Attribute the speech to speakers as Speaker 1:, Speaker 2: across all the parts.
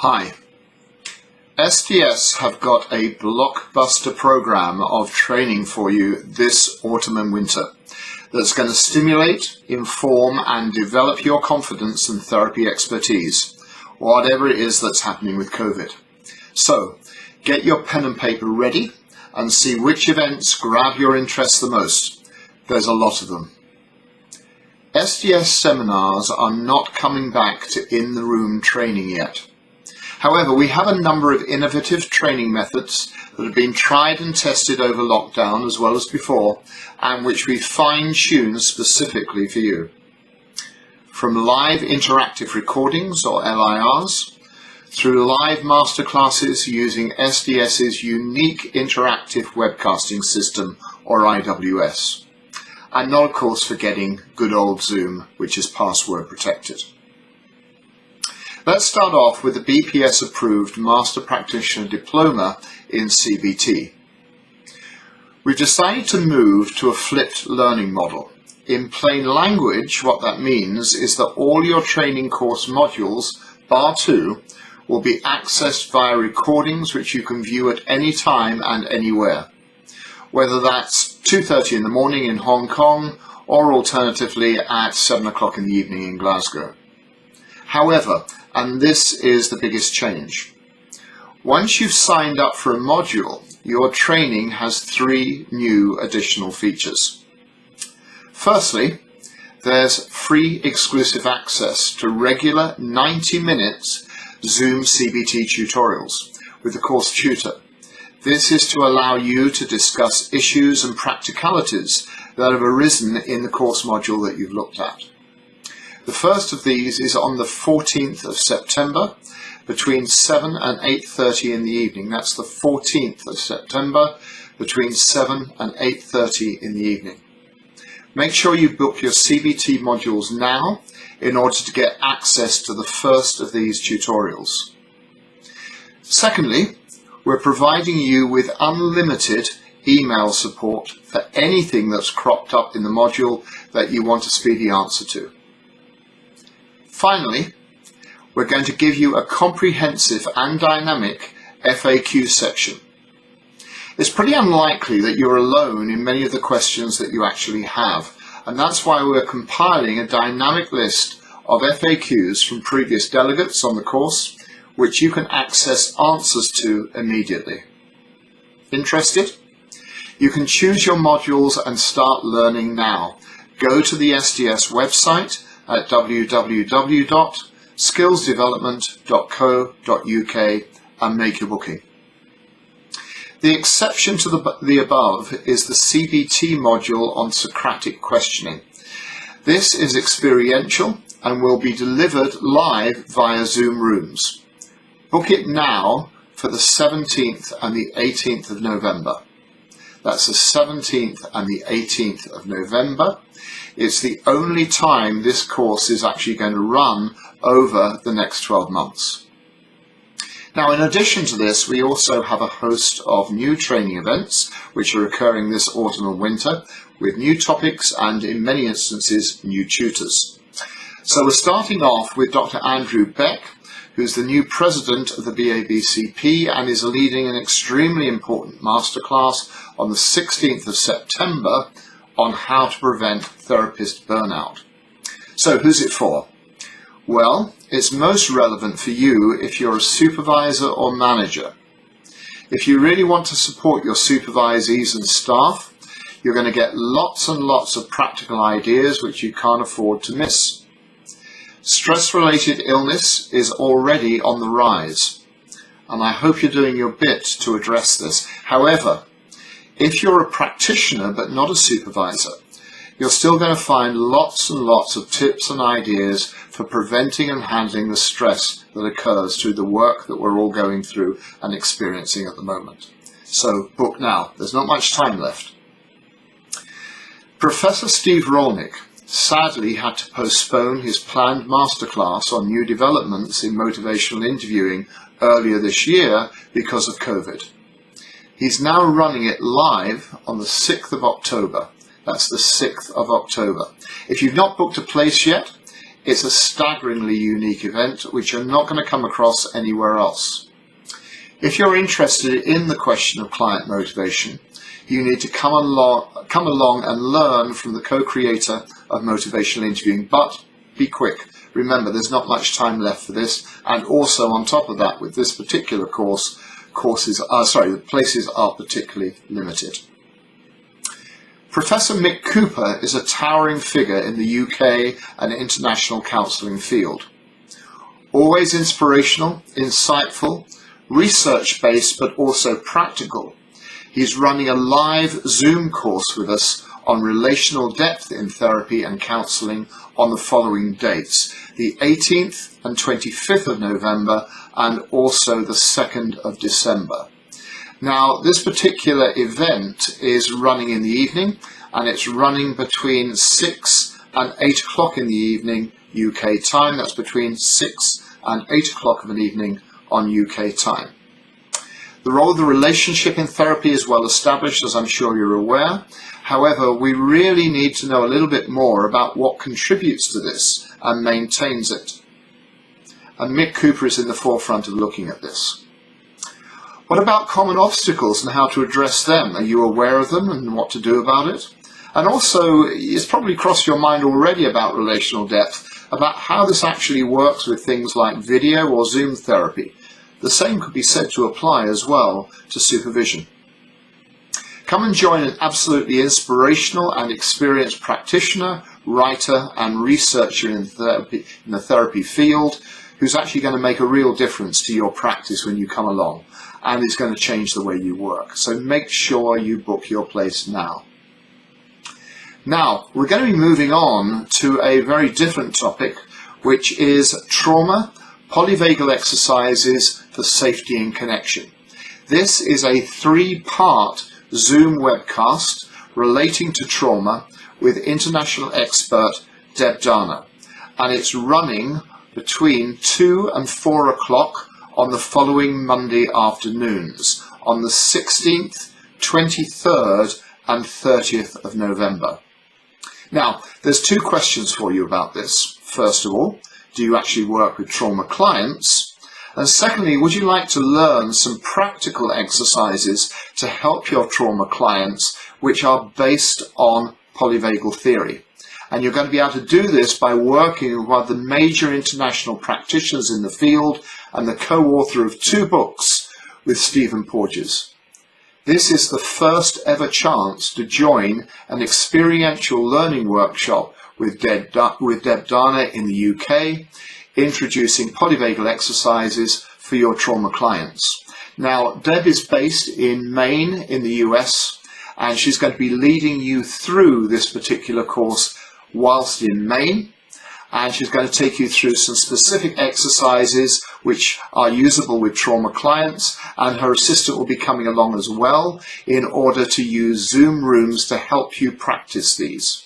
Speaker 1: Hi. SDS have got a blockbuster program of training for you this autumn and winter that's going to stimulate, inform and develop your confidence and therapy expertise, whatever it is that's happening with COVID. So get your pen and paper ready and see which events grab your interest the most. There's a lot of them. SDS seminars are not coming back to in-the-room training yet. However, we have a number of innovative training methods that have been tried and tested over lockdown as well as before, and which we fine-tune specifically for you. From live interactive recordings, or LIRs, through live masterclasses using SDS's unique interactive webcasting system, or IWS. And not, of course, forgetting good old Zoom, which is password protected. Let's start off with the BPS-approved Master Practitioner Diploma in CBT. We've decided to move to a flipped learning model. In plain language, what that means is that all your training course modules, bar 2, will be accessed via recordings which you can view at any time and anywhere, whether that's 2:30 in the morning in Hong Kong or alternatively at 7 o'clock in the evening in Glasgow. However, and this is the biggest change, once you've signed up for a module, your training has 3 new additional features. Firstly, there's free exclusive access to regular 90 minutes Zoom CBT tutorials with the course tutor. This is to allow you to discuss issues and practicalities that have arisen in the course module that you've looked at. The first of these is on the 14th of September between 7 and 8:30 in the evening. That's the 14th of September between 7 and 8:30 in the evening. Make sure you book your CBT modules now in order to get access to the first of these tutorials. Secondly, we're providing you with unlimited email support for anything that's cropped up in the module that you want a speedy answer to. Finally, we're going to give you a comprehensive and dynamic FAQ section. It's pretty unlikely that you're alone in many of the questions that you actually have, and that's why we're compiling a dynamic list of FAQs from previous delegates on the course, which you can access answers to immediately. Interested? You can choose your modules and start learning now. Go to the SDS website at www.skillsdevelopment.co.uk and make your booking. The exception to the above is the CBT module on Socratic questioning. This is experiential and will be delivered live via Zoom rooms. Book it now for the 17th and the 18th of November. That's the 17th and the 18th of November. It's the only time this course is actually going to run over the next 12 months. Now, in addition to this, we also have a host of new training events which are occurring this autumn and winter with new topics and, in many instances, new tutors. So we're starting off with Dr. Andrew Beck, who's the new president of the BABCP and is leading an extremely important masterclass on the 16th of September on how to prevent therapist burnout. So who's it for? Well, it's most relevant for you if you're a supervisor or manager. If you really want to support your supervisees and staff, you're going to get lots and lots of practical ideas which you can't afford to miss. Stress-related illness is already on the rise, and I hope you're doing your bit to address this. However, if you're a practitioner but not a supervisor, you're still going to find lots and lots of tips and ideas for preventing and handling the stress that occurs through the work that we're all going through and experiencing at the moment. So book now. There's not much time left. Professor Steve Rolnick sadly had to postpone his planned masterclass on new developments in motivational interviewing earlier this year because of COVID. He's now running it live on the 6th of October. That's the 6th of October. If you've not booked a place yet, It's a staggeringly unique event which you're not going to come across anywhere else. If you're interested in the question of client motivation, you need to come along and learn from the co-creator of motivational interviewing, but be quick. Remember, there's not much time left for this, and also on top of that, with this particular course, the places are particularly limited. Professor Mick Cooper is a towering figure in the UK and international counselling field. Always inspirational, insightful, research-based, but also practical. He's running a live Zoom course with us on relational depth in therapy and counselling on the following dates, the 18th and 25th of November and also the 2nd of December. Now, this particular event is running in the evening, and it's running between 6 and 8 o'clock in the evening UK time. That's between 6 and 8 o'clock of an evening on UK time. The role of the relationship in therapy is well established, as I'm sure you're aware. However, we really need to know a little bit more about what contributes to this and maintains it. And Mick Cooper is in the forefront of looking at this. What about common obstacles and how to address them? Are you aware of them and what to do about it? And also, it's probably crossed your mind already about relational depth, about how this actually works with things like video or Zoom therapy. The same could be said to apply as well to supervision. Come and join an absolutely inspirational and experienced practitioner, writer and researcher in the therapy field who's actually going to make a real difference to your practice when you come along, and it's going to change the way you work. So make sure you book your place now. Now, we're going to be moving on to a very different topic, which is trauma, polyvagal exercises for safety and connection. This is a 3-part Zoom webcast relating to trauma with international expert Deb Dana, and it's running between 2 and 4 o'clock on the following Monday afternoons on the 16th, 23rd and 30th of November. Now, there's 2 questions for you about this. First of all, do you actually work with trauma clients? And secondly, would you like to learn some practical exercises to help your trauma clients which are based on polyvagal theory? And you're going to be able to do this by working with one of the major international practitioners in the field and the co-author of 2 books with Stephen Porges. This is the first ever chance to join an experiential learning workshop with Deb Dana in the UK, introducing polyvagal exercises for your trauma clients. Now, Deb is based in Maine in the US, and she's going to be leading you through this particular course whilst in Maine, and she's going to take you through some specific exercises which are usable with trauma clients, and her assistant will be coming along as well in order to use Zoom rooms to help you practice these.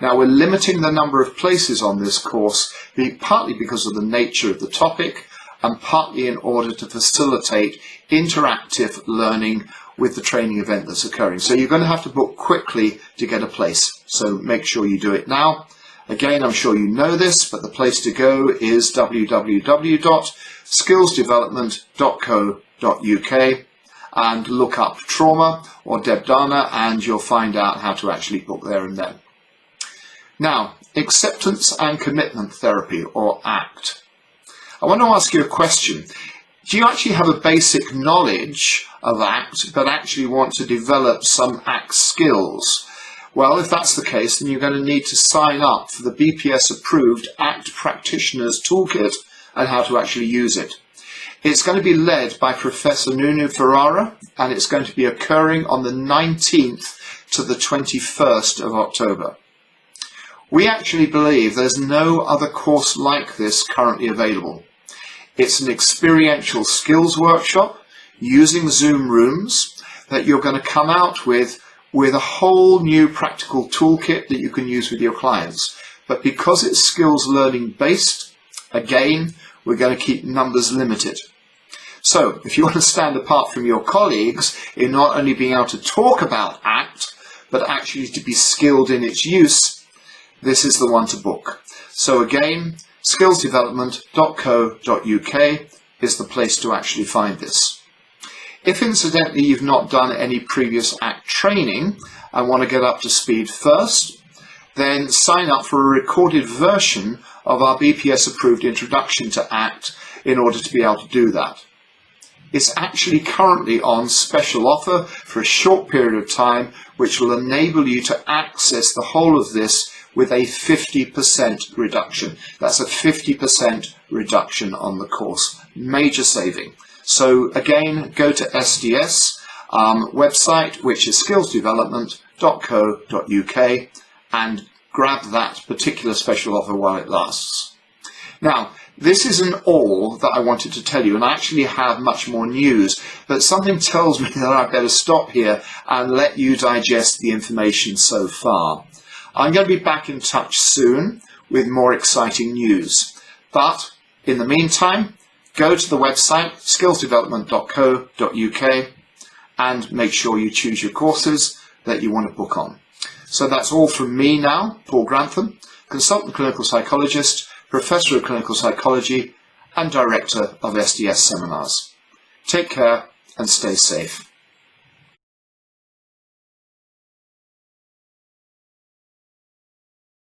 Speaker 1: Now, we're limiting the number of places on this course, partly because of the nature of the topic and partly in order to facilitate interactive learning with the training event that's occurring. So you're going to have to book quickly to get a place. So make sure you do it now. Again, I'm sure you know this, but the place to go is www.skillsdevelopment.co.uk and look up trauma or Deb Dana, and you'll find out how to actually book there and then. Now, acceptance and commitment therapy, or ACT. I want to ask you a question. Do you actually have a basic knowledge of ACT, but actually want to develop some ACT skills? Well, if that's the case, then you're going to need to sign up for the BPS-approved ACT Practitioners Toolkit and how to actually use it. It's going to be led by Professor Nunu Ferrara, and it's going to be occurring on the 19th to the 21st of October. We actually believe there's no other course like this currently available. It's an experiential skills workshop using Zoom rooms that you're going to come out with a whole new practical toolkit that you can use with your clients. But because it's skills learning based, again, we're going to keep numbers limited. So if you want to stand apart from your colleagues in not only being able to talk about ACT, but actually to be skilled in its use, this is the one to book. So again, skillsdevelopment.co.uk is the place to actually find this. If incidentally you've not done any previous ACT training and want to get up to speed first, then sign up for a recorded version of our BPS approved introduction to ACT in order to be able to do that. It's actually currently on special offer for a short period of time, which will enable you to access the whole of this with a 50% reduction. That's a 50% reduction on the course. Major saving. So again, go to SDS website, which is skillsdevelopment.co.uk, and grab that particular special offer while it lasts. Now, this isn't all that I wanted to tell you, and I actually have much more news, but something tells me that I better stop here and let you digest the information so far. I'm going to be back in touch soon with more exciting news. But in the meantime, go to the website skillsdevelopment.co.uk and make sure you choose your courses that you want to book on. So that's all from me now, Paul Grantham, consultant clinical psychologist, Professor of Clinical Psychology and Director of SDS Seminars. Take care and stay safe.